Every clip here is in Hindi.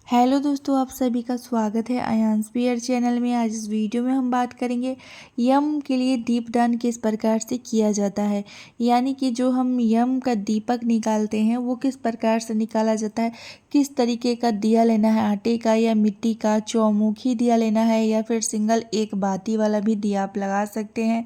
हेलो दोस्तों, आप सभी का स्वागत है अयांस पियर चैनल में। आज इस वीडियो में हम बात करेंगे यम के लिए दीपदान किस प्रकार से किया जाता है। यानी कि जो हम यम का दीपक निकालते हैं वो किस प्रकार से निकाला जाता है, किस तरीके का दिया लेना है, आटे का या मिट्टी का, चौमुखी दिया लेना है या फिर सिंगल एक बाती वाला भी दिया आप लगा सकते हैं,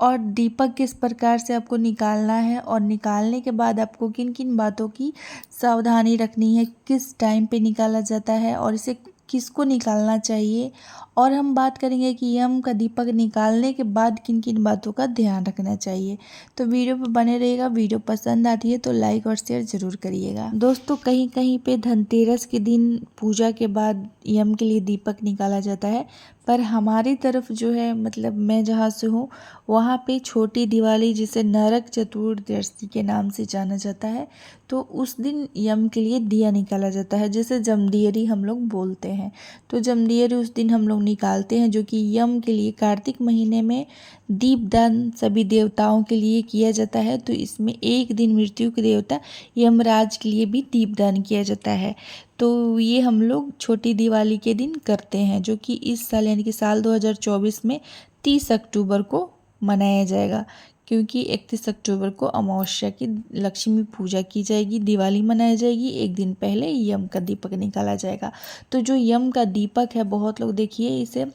और दीपक किस प्रकार से आपको निकालना है और निकालने के बाद आपको किन किन बातों की सावधानी रखनी है, किस टाइम पे निकाला जाता है और इसे किसको निकालना चाहिए। और हम बात करेंगे कि यम का दीपक निकालने के बाद किन किन बातों का ध्यान रखना चाहिए। तो वीडियो पे बने रहिएगा। वीडियो पसंद आती है तो लाइक और शेयर ज़रूर करिएगा। दोस्तों, कहीं कहीं पे धनतेरस के दिन पूजा के बाद यम के लिए दीपक निकाला जाता है, पर हमारी तरफ जो है, मतलब मैं जहाँ से हूँ वहाँ पे छोटी दिवाली, जिसे नरक चतुर्दशी के नाम से जाना जाता है, तो उस दिन यम के लिए दिया निकाला जाता है, जिसे जमदियरी हम लोग बोलते हैं। तो जमदियरी उस दिन हम लोग निकालते हैं, जो कि यम के लिए कार्तिक महीने में दीपदान सभी देवताओं के लिए किया जाता है। तो इसमें एक दिन मृत्यु के देवता यमराज के लिए भी दीपदान किया जाता है। तो ये हम लोग छोटी दिवाली के दिन करते हैं, जो कि इस साल यानी कि साल 2024 में 30 अक्टूबर को मनाया जाएगा, क्योंकि 31 अक्टूबर को अमावस्या की लक्ष्मी पूजा की जाएगी, दिवाली मनाई जाएगी। एक दिन पहले यम का दीपक निकाला जाएगा। तो जो यम का दीपक है, बहुत लोग देखिए इसे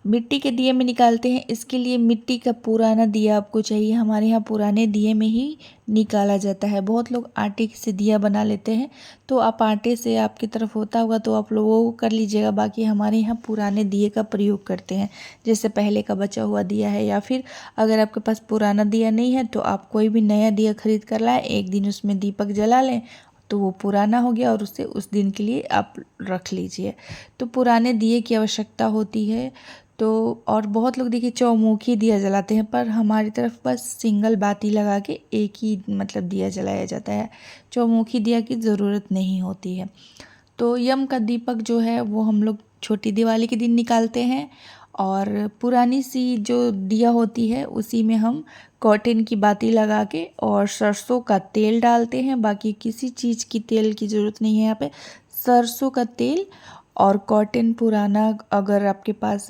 मिट्टी के दिए में निकालते हैं। इसके लिए मिट्टी का पुराना दिया आपको चाहिए। हमारे यहाँ पुराने दिए में ही निकाला जाता है। बहुत लोग आटे से दिया बना लेते हैं, तो आप आटे से आपकी तरफ होता होगा तो आप लोग वो कर लीजिएगा। बाकी हमारे यहाँ पुराने दिए का प्रयोग करते हैं, जैसे पहले का बचा हुआ दिया है, या फिर अगर आपके पास पुराना दिया नहीं है तो आप कोई भी नया दिया खरीद कर लाएं, एक दिन उसमें दीपक जला लें तो वो पुराना हो गया और उसे उस दिन के लिए आप रख लीजिए। तो पुराने दिए की आवश्यकता होती है। तो और बहुत लोग देखिए चौमुखी दिया जलाते हैं, पर हमारी तरफ बस सिंगल बाती लगा के एक ही मतलब दिया जलाया जाता है। चौमुखी दिया की ज़रूरत नहीं होती है। तो यम का दीपक जो है वो हम लोग छोटी दिवाली के दिन निकालते हैं, और पुरानी सी जो दिया होती है उसी में हम कॉटन की बाती लगा के और सरसों का तेल डालते हैं। बाकी किसी चीज़ की तेल की ज़रूरत नहीं है यहाँ पे। सरसों का तेल और कॉटन पुराना, अगर आपके पास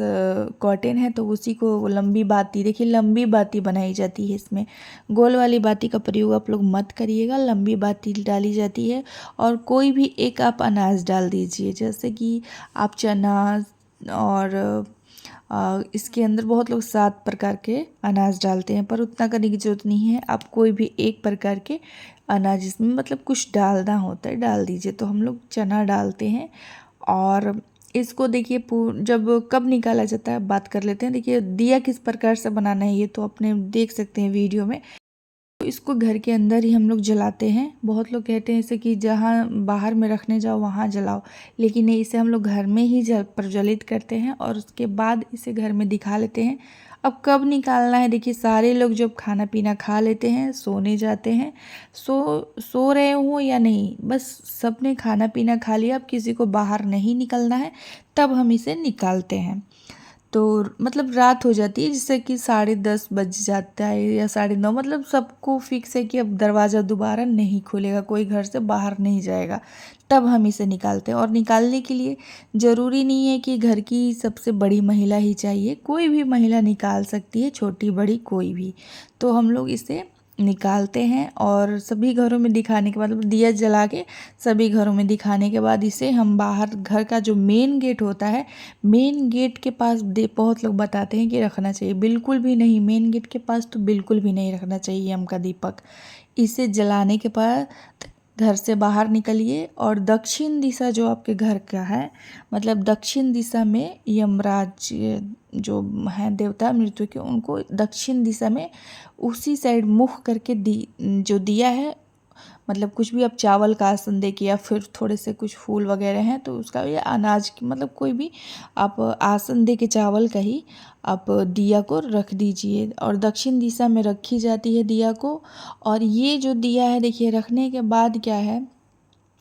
कॉटन है तो उसी को लंबी बाती, देखिए लंबी बाती बनाई जाती है इसमें। गोल वाली बाती का प्रयोग आप लोग मत करिएगा, लंबी बाती डाली जाती है। और कोई भी एक आप अनाज डाल दीजिए, जैसे कि आप चना, और इसके अंदर बहुत लोग 7 प्रकार के अनाज डालते हैं, पर उतना करने की ज़रूरत नहीं है। आप कोई भी एक प्रकार के अनाज, इसमें मतलब कुछ डालना होता है, डाल दीजिए। तो हम लोग चना डालते हैं। और इसको देखिए जब कब निकाला जाता है बात कर लेते हैं। देखिए दिया किस प्रकार से बनाना है ये तो अपने देख सकते हैं वीडियो में। तो इसको घर के अंदर ही हम लोग जलाते हैं। बहुत लोग कहते हैं इसे कि जहाँ बाहर में रखने जाओ वहाँ जलाओ, लेकिन नहीं, इसे हम लोग घर में ही प्रज्वलित करते हैं और उसके बाद इसे घर में दिखा लेते हैं। अब कब निकालना है, देखिए सारे लोग जब खाना पीना खा लेते हैं, सोने जाते हैं, सो रहे हों या नहीं, बस सबने खाना पीना खा लिया, अब किसी को बाहर नहीं निकलना है, तब हम इसे निकालते हैं। तो मतलब रात हो जाती है, जिससे कि 10:30 बज जाता है या 9:30, मतलब सबको फिक्स है कि अब दरवाज़ा दोबारा नहीं खुलेगा, कोई घर से बाहर नहीं जाएगा, तब हम इसे निकालते हैं। और निकालने के लिए ज़रूरी नहीं है कि घर की सबसे बड़ी महिला ही चाहिए, कोई भी महिला निकाल सकती है, छोटी बड़ी कोई भी। तो हम लोग इसे निकालते हैं और सभी घरों में दिखाने के बाद, मतलब दिया जला के सभी घरों में दिखाने के बाद इसे हम बाहर, घर का जो मेन गेट होता है, मेन गेट के पास बहुत लोग बताते हैं कि रखना चाहिए। बिल्कुल भी नहीं, मेन गेट के पास तो बिल्कुल भी नहीं रखना चाहिए यम का दीपक। इसे जलाने के बाद घर से बाहर निकलिए और दक्षिण दिशा जो आपके घर का है, मतलब दक्षिण दिशा में यमराज जो हैं देवता मृत्यु के, उनको दक्षिण दिशा में उसी साइड मुख करके जो दिया है, मतलब कुछ भी आप चावल का आसन दे के या फिर थोड़े से कुछ फूल वगैरह हैं तो उसका, या अनाज की, मतलब कोई भी आप आसन दे के चावल का ही आप दिया को रख दीजिए, और दक्षिण दिशा में रखी जाती है दिया को। और ये जो दिया है देखिए, रखने के बाद क्या है,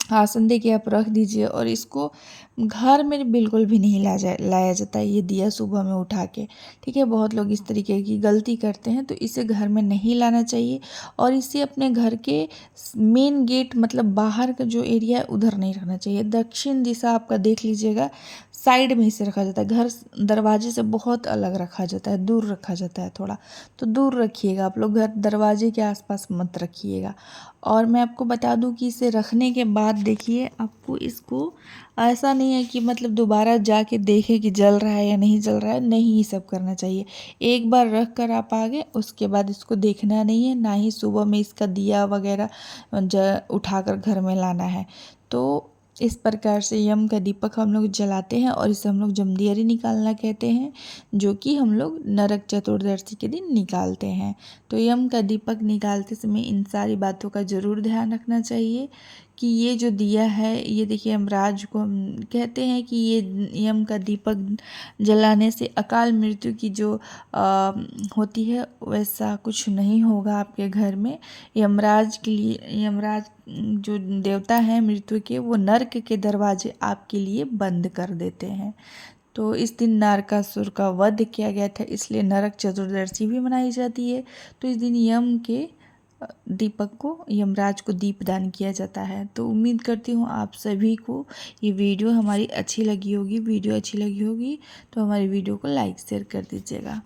आसन दे के आप रख दीजिए और इसको घर में बिल्कुल भी नहीं लाया जाता है ये दिया सुबह में उठा के। ठीक है, बहुत लोग इस तरीके की गलती करते हैं, तो इसे घर में नहीं लाना चाहिए और इसे अपने घर के मेन गेट मतलब बाहर का जो एरिया है उधर नहीं रखना चाहिए। दक्षिण दिशा आपका देख लीजिएगा, साइड में इसे रखा जाता है। घर दरवाजे से बहुत अलग रखा जाता है, दूर रखा जाता है थोड़ा, तो दूर रखिएगा आप लोग, घर दरवाजे के आसपास मत रखिएगा। और मैं आपको बता दूं कि इसे रखने के बाद देखिए आपको इसको ऐसा नहीं है कि मतलब दोबारा जाके देखें कि जल रहा है या नहीं जल रहा है, नहीं ये सब करना चाहिए। एक बार रख कर आप आ गए, उसके बाद इसको देखना नहीं है, ना ही सुबह में इसका दिया वगैरह उठाकर घर में लाना है। तो इस प्रकार से यम का दीपक हम लोग जलाते हैं और इसे हम लोग जमदियरी निकालना कहते हैं, जो कि हम लोग नरक चतुर्दशी के दिन निकालते हैं। तो यम का दीपक निकालते समय इन सारी बातों का ज़रूर ध्यान रखना चाहिए कि ये जो दिया है, ये देखिए यमराज को हम कहते हैं कि ये यम का दीपक जलाने से अकाल मृत्यु की जो होती है वैसा कुछ नहीं होगा आपके घर में। यमराज के लिए, यमराज जो देवता हैं मृत्यु के, वो नर्क के दरवाजे आपके लिए बंद कर देते हैं। तो इस दिन नरकासुर का वध किया गया था, इसलिए नरक चतुर्दशी भी मनाई जाती है। तो इस दिन यम के दीपक को, यमराज को दीपदान किया जाता है। तो उम्मीद करती हूँ आप सभी को ये वीडियो हमारी अच्छी लगी होगी। वीडियो अच्छी लगी होगी तो हमारी वीडियो को लाइक शेयर कर दीजिएगा।